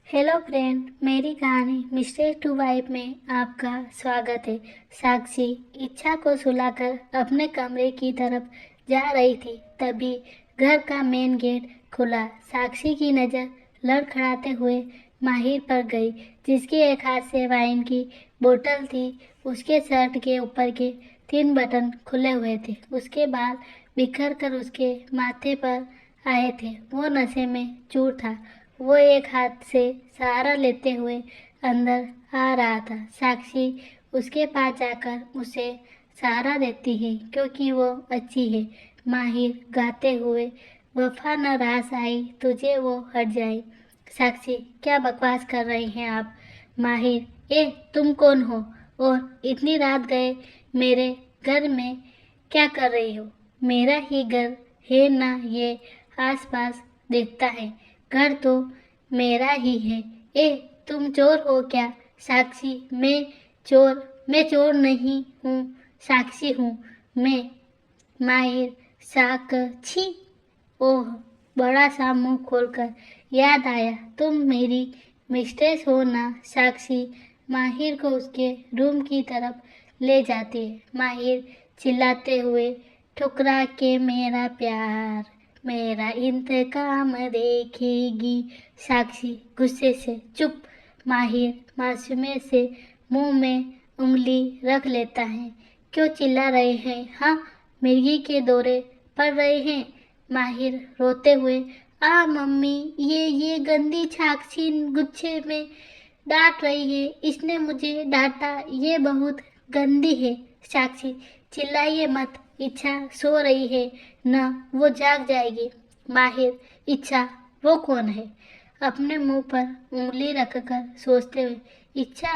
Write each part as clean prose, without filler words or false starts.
Hello friend, मेरी कहानी mister to wife में आपका स्वागत है। साक्षी इच्छा को सुलाकर अपने कमरे की तरफ जा रही थी, तभी घर का मेन गेट खुला। साक्षी की नज़र लड़खड़ाते हुए माहिर पर गई, जिसके एक हाथ से वाइन की बोतल थी। उसके शर्ट के ऊपर के 3 बटन खुले हुए थे। उसके बाल बिखर कर उसके माथे पर आए थे। वो नशे में चूर था। वो एक हाथ से सहारा लेते हुए अंदर आ रहा था। साक्षी उसके पास जाकर उसे सहारा देती है, क्योंकि वो अच्छी है। माहिर गाते हुए, वफा न रास आई तुझे वो हट जाए। साक्षी, क्या बकवास कर रही हैं आप? माहिर, तुम कौन हो और इतनी रात गए मेरे घर में क्या कर रही हो? मेरा ही घर है ना, ये आसपास देखता है। घर तो मेरा ही है। तुम चोर हो क्या? साक्षी, मैं चोर नहीं हूँ। साक्षी हूँ मैं। माहिर, साक्षी। ओह, बड़ा सा मुंह खोलकर याद आया, तुम मेरी मिस्ट्रेस हो ना? साक्षी माहिर को उसके रूम की तरफ ले जाती है। माहिर चिल्लाते हुए, ठुकरा के मेरा प्यार, मेरा इंतकाम देखेगी। साक्षी गुस्से से, चुप। माहिर मासूमियत से मुंह में उंगली रख लेता है। क्यों चिल्ला रहे हैं? हाँ, मिर्गी के दौरे पड़ रहे हैं। माहिर रोते हुए, मम्मी, ये गंदी साक्षी गुस्से में डांट रही है। इसने मुझे डांटा, ये बहुत गंदी है। साक्षी, चिल्लाइए मत, इच्छा सो रही है न, वो जाग जाएगी। माहिर, इच्छा? वो कौन है? अपने मुंह पर उंगली रखकर सोचते हुए, इच्छा?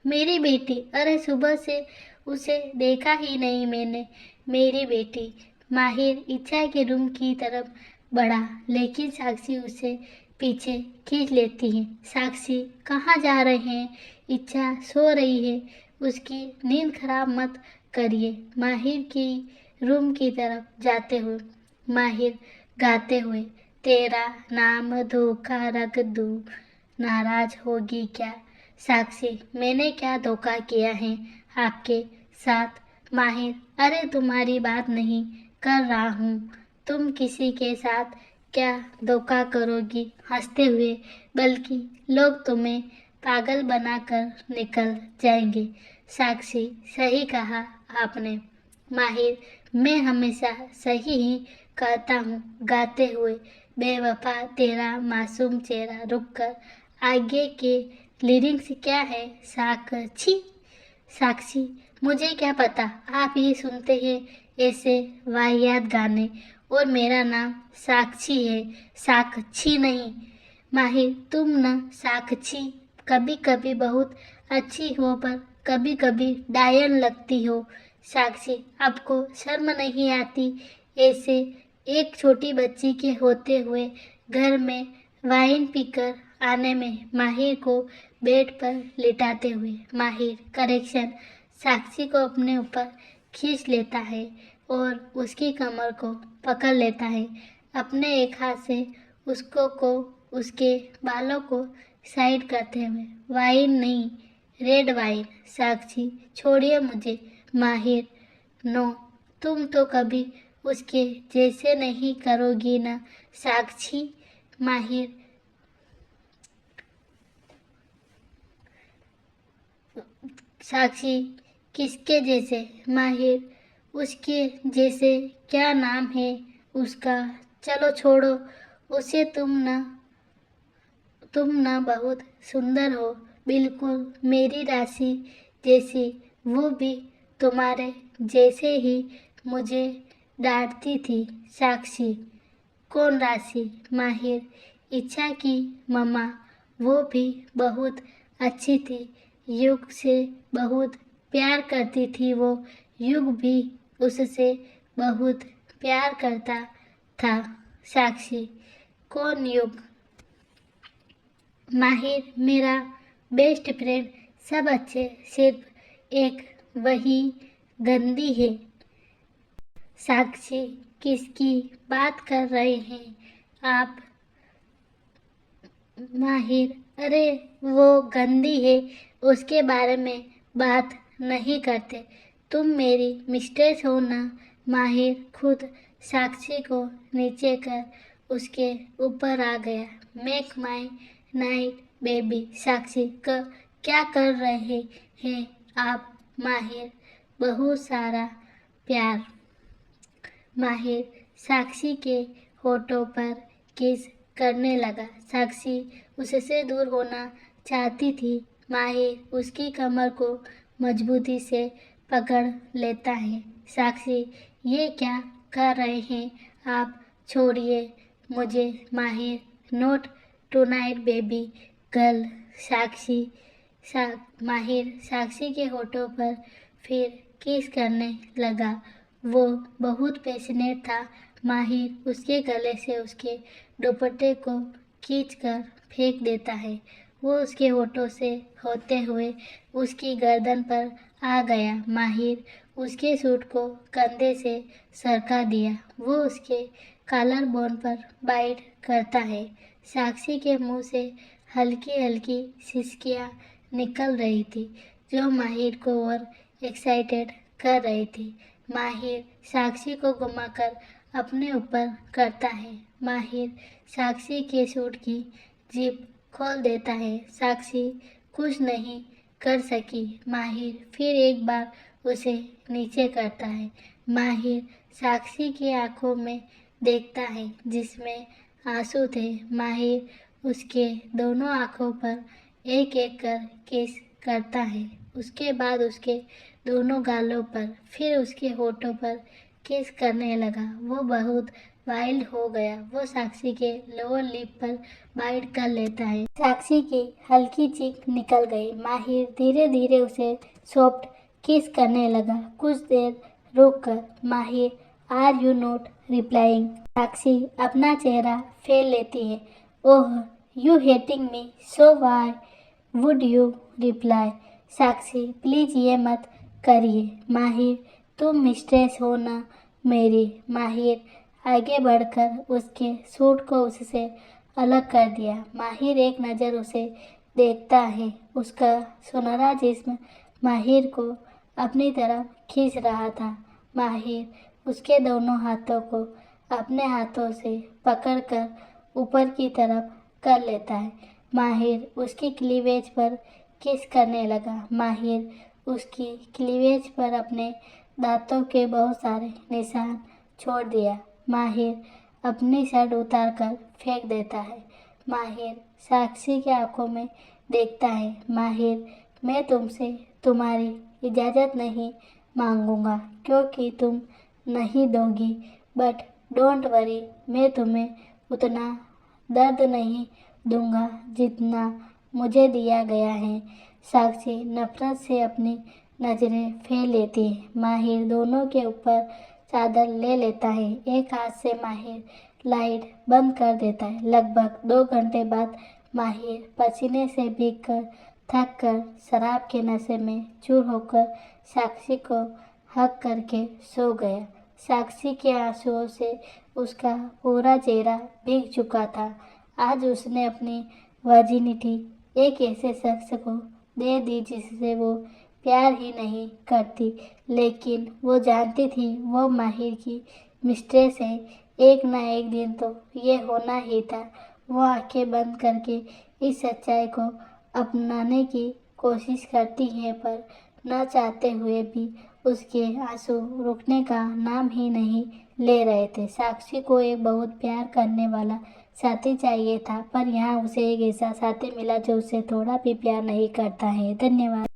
मेरी बेटी। अरे, सुबह से उसे देखा ही नहीं मैंने। मेरी बेटी। माहिर इच्छा के रूम की तरफ बढ़ा, लेकिन साक्षी उसे पीछे खींच लेती है। साक्षी, कहाँ जा रहे हैं? इच्छा सो रही है, उसकी नींद खराब मत करिए। माहिर की रूम की तरफ जाते हुए माहिर गाते हुए, तेरा नाम धोखा रख दूं, नाराज होगी क्या? साक्षी, मैंने क्या धोखा किया है आपके साथ? माहिर, अरे तुम्हारी बात नहीं कर रहा हूँ। तुम किसी के साथ क्या धोखा करोगी हंसते हुए, बल्कि लोग तुम्हें पागल बनाकर निकल जाएंगे। साक्षी, सही कहा आपने। माहिर, मैं हमेशा सही ही कहता हूँ गाते हुए, बेवफा तेरा मासूम चेहरा रुककर आगे के लिरिक्स क्या है? साक्षी। साक्षी, मुझे क्या पता आप ही सुनते हैं ऐसे वाहियात गाने, और मेरा नाम साक्षी है, साक्षी नहीं। माहिर, तुम न साक्षी कभी कभी बहुत अच्छी हो, पर कभी कभी डायन लगती हो। साक्षी, आपको शर्म नहीं आती ऐसे एक छोटी बच्ची के होते हुए घर में वाइन पीकर आने में? माहिर को बेड पर लिटाते हुए माहिर करेक्शन साक्षी को अपने ऊपर खींच लेता है और उसकी कमर को पकड़ लेता है। अपने एक हाथ से उसके बालों को साइड करते हुए, वाइन नहीं, रेड वाइन। साक्षी, छोड़िए मुझे। माहिर, नो, तुम तो कभी उसके जैसे नहीं करोगी ना? साक्षी। माहिर, साक्षी, किसके जैसे? माहिर, उसके जैसे। क्या नाम है उसका? चलो छोड़ो उसे। तुम ना बहुत सुंदर हो, बिल्कुल मेरी राशि जैसी। वो भी तुम्हारे जैसे ही मुझे डांटती थी। साक्षी, कौन राशि? माहिर, इच्छा की मम्मा। वो भी बहुत अच्छी थी, युग से बहुत प्यार करती थी वो। युग भी उससे बहुत प्यार करता था। साक्षी, कौन युग? माहिर, मेरा बेस्ट फ्रेंड। सब अच्छे, सिर्फ एक वही गंदी है। साक्षी, किसकी बात कर रहे हैं आप? माहिर, अरे वो गंदी है, उसके बारे में बात नहीं करते। तुम मेरी मिस्ट्रेस हो ना। माहिर खुद साक्षी को नीचे कर उसके ऊपर आ गया। Make my night baby. Sakshi क्या कर रहे हैं आप? माहिर बहुत सारा प्यार। माहिर साक्षी के होठों पर किस करने लगा। साक्षी उससे दूर होना चाहती थी। माहिर उसकी कमर को मजबूती से पकड़ लेता है। साक्षी, ये क्या कर रहे हैं आप? छोड़िए मुझे। माहिर, नोट टुनाइट बेबी गर्ल। साक्षी माहिर साक्षी के होठों पर फिर किस करने लगा। वो बहुत पैशनेट था। माहिर उसके गले से उसके दुपट्टे को खींचकर फेंक देता है। वो उसके होठों से होते हुए उसकी गर्दन पर आ गया। माहिर उसके सूट को कंधे से सरका दिया। वो उसके कॉलर बोन पर बाइट करता है। साक्षी के मुंह से हल्की हल्की सिसकियां निकल रही थी, जो माहिर को और एक्साइटेड कर रही थी। माहिर साक्षी को घुमाकर अपने ऊपर करता है। माहिर साक्षी के सूट की जिप खोल देता है। साक्षी कुछ नहीं कर सकी। माहिर फिर एक बार उसे नीचे करता है। माहिर साक्षी की आंखों में देखता है जिसमें आंसू थे। माहिर उसके दोनों आंखों पर एक एक कर किस करता है। उसके बाद उसके दोनों गालों पर, फिर उसके होठों पर किस करने लगा। वो बहुत वाइल्ड हो गया। वो साक्षी के लोअर लिप पर बाइट कर लेता है। साक्षी की हल्की चीख निकल गई। माहिर धीरे धीरे उसे सॉफ्ट किस करने लगा। कुछ देर रुक कर Mahir, are you not replying? Sakshi अपना चेहरा फेर लेती है। Oh, you hating me, so why would you reply? Sakshi, please ये मत करिए। माहिर, तुम मिस्ट्रेस हो ना मेरी? माहिर आगे बढ़कर उसके सूट को उससे अलग कर दिया। माहिर एक नज़र उसे देखता है। उसका सुनहरा जिस्म माहिर को अपनी तरफ खींच रहा था। माहिर उसके दोनों हाथों को अपने हाथों से पकड़कर ऊपर की तरफ कर लेता है। माहिर उसकी क्लीवेज पर किस करने लगा। माहिर उसकी क्लीवेज पर अपने दांतों के बहुत सारे निशान छोड़ दिया। माहिर अपनी शर्ट उतारकर फेंक देता है। माहिर साक्षी की आंखों में देखता है। माहिर, मैं तुमसे तुम्हारी इजाज़त नहीं मांगूंगा क्योंकि तुम नहीं दोगी, बट डोंट वरी, मैं तुम्हें उतना दर्द नहीं दूंगा जितना मुझे दिया गया है। साक्षी नफरत से अपनी नजरें फेर लेती है। माहिर दोनों के ऊपर चादर ले लेता है। एक हाथ से माहिर लाइट बंद कर देता है। लगभग 2 घंटे बाद माहिर पसीने से भीगकर थक कर शराब के नशे में चूर होकर साक्षी को हक करके सो गया। साक्षी के आंसुओं से उसका पूरा चेहरा भीग चुका था। आज उसने अपनी वर्जिनिटी एक ऐसे शख्स को दे दी जिससे वो प्यार ही नहीं करती, लेकिन वो जानती थी वो माहिर की मिस्ट्रेस है। एक ना एक दिन तो ये होना ही था। वो आंखें बंद करके इस सच्चाई को अपनाने की कोशिश करती है, पर न चाहते हुए भी उसके आंसू रुकने का नाम ही नहीं ले रहे थे। साक्षी को एक बहुत प्यार करने वाला साथी चाहिए था, पर यहाँ उसे एक ऐसा साथी मिला जो उसे थोड़ा भी प्यार नहीं करता है। धन्यवाद।